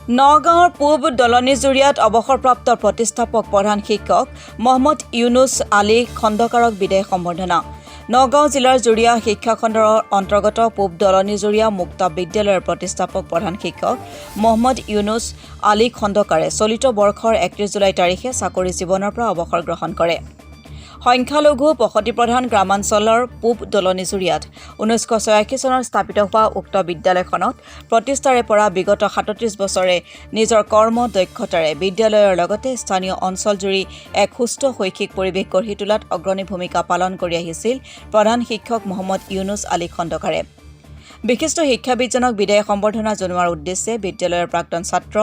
নগাঁৱৰ পূব দলনিজুৰিয়াত অৱসৰপ্ৰাপ্ত প্ৰতিষ্ঠাপক প্ৰধান শিক্ষক মহম্মদ ইউনুছ আলী খণ্ডকাৰক বিদায় সম্বৰ্ধনা। নগাঁও জিলাৰ জুৰিয়া শিক্ষাখণ্ডৰ অন্তৰ্গত পূব দলনিজুৰিয়া মুক্ত বিদ্যালয়ৰ প্ৰতিষ্ঠাপক প্ৰধান শিক্ষক মহম্মদ ইউনুছ আলী খণ্ডকাৰে চলিত বৰ্ষৰ 31 জুলাই তাৰিখে চাকৰি জীৱনৰ পৰা অৱসৰ গ্ৰহণ কৰে। সংখ্যালঘু বসতি প্ৰধান গ্ৰামাঞ্চলৰ পূব দলনিজুৰিয়াত 1986 চনত স্থাপিত হোৱা উক্ত বিদ্যালয়খনত প্ৰতিষ্ঠাৰে পৰা বিগত 37 বছৰে নিজৰ কৰ্ম দক্ষতাৰে বিদ্যালয়ৰ লগতে স্থানীয় অঞ্চলজুৰি এক সুস্থ শৈক্ষিক পৰিৱেশ গঢ়ি তোলাত অগ্ৰণী ভূমিকা পালন কৰি আহিছিল প্ৰধান শিক্ষক মহম্মদ ইউনুছ আলী খণ্ডকাৰে। বিশিষ্ট শিক্ষাবিদজনক বিদায় সম্বৰ্ধনা জনোৱাৰ উদ্দেশ্যে বিদ্যালয়ৰ প্ৰাক্তন ছাত্ৰ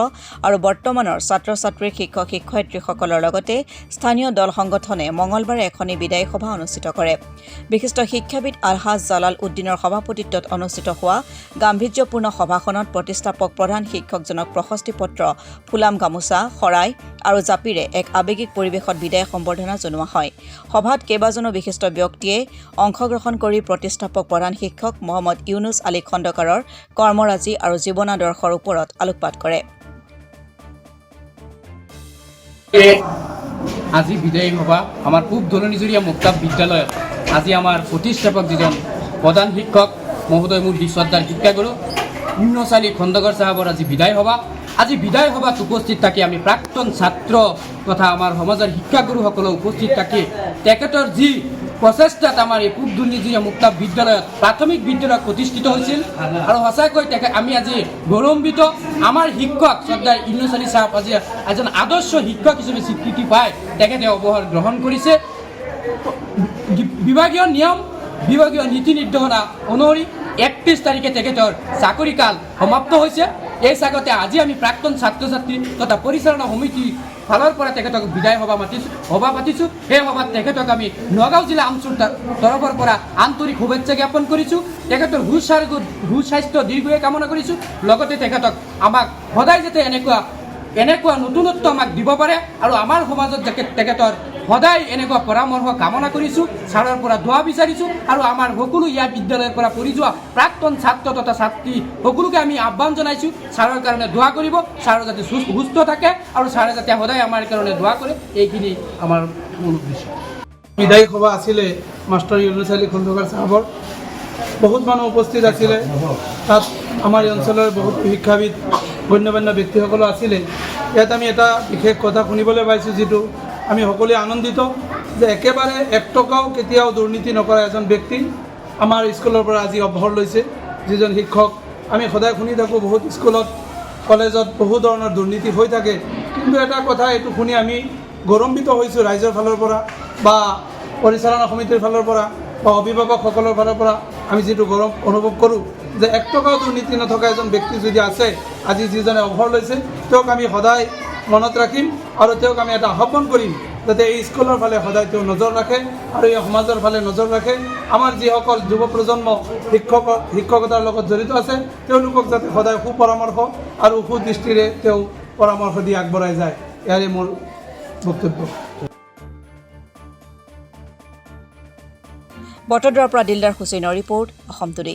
আৰু বৰ্তমানৰ ছাত্ৰ ছাত্ৰীৰ শিক্ষক শিক্ষয়িত্ৰীসকলৰ লগতে স্থানীয় দল সংগঠনে মঙলবাৰে এখনি বিদায় সভা অনুষ্ঠিত কৰে। বিশিষ্ট শিক্ষাবিদ আলহাজ জালাল উদ্দিনৰ সভাপতিত্বত অনুষ্ঠিত হোৱা গাম্ভীৰ্যপূৰ্ণ সভাখনত প্ৰতিষ্ঠাপক প্ৰধান শিক্ষকজনক প্ৰশস্তি পত্ৰ, ফুলাম গামোচা, শৰাই আৰু জাপিৰে এক আৱেগিক পৰিৱেশত বিদায় সম্বৰ্ধনা জনোৱা হয়। সভাত কেইবাজনো বিশিষ্ট ব্যক্তিয়ে অংশগ্ৰহণ কৰি প্ৰতিষ্ঠাপক প্ৰধান শিক্ষক মহম্মদ ইউনুছ আলী খণ্ডকাৰৰ কৰ্মৰাজি আৰু জীৱনাদৰ্শৰ ওপৰত আলোকপাত কৰে। আজি বিদায়ী সভা আমাৰ পূব দলনিজুৰিয়া মুক্ত বিদ্যালয়ত আজি আমাৰ প্ৰতিষ্ঠাপক যিজন প্ৰধান শিক্ষক মহোদয় মোৰ শ্ৰদ্ধাৰ শিক্ষাগুৰু ইউনুছ আলী খণ্ডকাৰ চাহাবৰ আজি বিদায় সভা। আজি বিদায় সভাত উপস্থিত থাকি আমি প্ৰাক্তন ছাত্ৰ তথা আমাৰ সমাজৰ শিক্ষাগুৰুসকলে উপস্থিত থাকি তেখেতৰ যি প্ৰচেষ্টাত আমাৰ এই পূব দলনিজুৰিয়া মুক্ত বিদ্যালয়ত প্ৰাথমিক বিদ্যালয় প্ৰতিষ্ঠিত হৈছিল আৰু সঁচাকৈ আমি আজি গৌৰৱান্বিত। আমাৰ শিক্ষক শ্ৰদ্ধাৰ ইউনুছ আলী চাহাব আজি এজন আদৰ্শ শিক্ষক হিচাপে স্বীকৃতি পাই তেখেতে অৱসৰ গ্ৰহণ কৰিছে। বিভাগীয় নিয়ম বিভাগীয় নীতি নিৰ্দেশনা অনুসৰি 31 তাৰিখে তেখেতৰ চাকৰিকাল সমাপ্ত হৈছে। এই চাগতে আজি আমি প্ৰাক্তন ছাত্ৰ ছাত্ৰী তথা পৰিচালনা সমিতিৰ ফালৰ পৰা তেখেতক বিদায় সভা পাতিছোঁ। সেই সভাত তেখেতক আমি নগাঁও জিলা আমচুৰ তৰফৰ পৰা আন্তৰিক শুভেচ্ছা জ্ঞাপন কৰিছোঁ। তেখেতৰ সুস্বাস্থ্য দীৰ্ঘায়ু কামনা কৰিছোঁ। লগতে তেখেতক আমাক সদায় যাতে এনেকুৱা নতুনত্ব আমাক দিব পাৰে আৰু আমাৰ সমাজত যাতে তেখেতৰ সদায় এনেকুৱা পৰামৰ্শ কামনা কৰিছোঁ। ছাৰৰ পৰা দোৱা বিচাৰিছোঁ আৰু আমাৰ সকলো ইয়াৰ বিদ্যালয়ৰ পৰা পঢ়ি যোৱা প্ৰাক্তন ছাত্ৰ তথা ছাত্ৰী সকলোকে আমি আহ্বান জনাইছোঁ ছাৰৰ কাৰণে দোৱা কৰিব, ছাৰ যাতে সুস্থ থাকে আৰু ছাৰে যাতে সদায় আমাৰ কাৰণে দোৱা কৰে। এইখিনি আমাৰ মূল উদ্দেশ্য। বিদায়ী সভা আছিলে মাষ্টাৰ ইউনুছ আলী খণ্ডকাৰ চাহাবৰ। বহুত মানুহ উপস্থিত আছিলে। তাত আমাৰ এই অঞ্চলৰ বহুত শিক্ষাবিদ গণ্যমান্য ব্যক্তিসকলো আছিলে। ইয়াত আমি এটা বিশেষ কথা শুনিবলৈ পাইছোঁ, যিটো আমি সকলোৱে আনন্দিত যে একেবাৰে 1 টকাও কেতিয়াও দুৰ্নীতি নকৰা এজন ব্যক্তি আমাৰ স্কুলৰ পৰা আজি অৱসৰ লৈছে। যিজন শিক্ষক আমি সদায় শুনি থাকোঁ বহুত স্কুলত কলেজত বহু ধৰণৰ দুৰ্নীতি হৈ থাকে, কিন্তু এটা কথা এইটো শুনি আমি গৌৰৱান্বিত হৈছোঁ ৰাইজৰ ফালৰ পৰা বা পৰিচালনা সমিতিৰ ফালৰ পৰা বা অভিভাৱকসকলৰ ফালৰ পৰা আমি যিটো গৌৰৱ অনুভৱ কৰোঁ যে 1 টকাও দুৰ্নীতি নথকা এজন ব্যক্তি যদি আছে, আজি যিজনে অৱসৰ লৈছে তেওঁক আমি সদায় মনত ৰাখিম আৰু তেওঁক আমি এটা আহ্বান কৰিম যাতে এই স্কুলৰ ফালে সদায় তেওঁ নজৰ ৰাখে আৰু এই সমাজৰ ফালে নজৰ ৰাখে। আমাৰ যিসকল যুৱ প্ৰজন্ম শিক্ষকতাৰ লগত জড়িত আছে তেওঁলোকক যাতে সদায় সুপৰামৰ্শ আৰু সুদৃষ্টিৰে তেওঁ পৰামৰ্শ দি আগবঢ়াই যায়। ইয়াৰে মোৰ বক্তব্য। বটদ্ৰাৰ পৰা দিলদাৰ হুছেইনৰ ৰিপৰ্ট, অসম টুডে।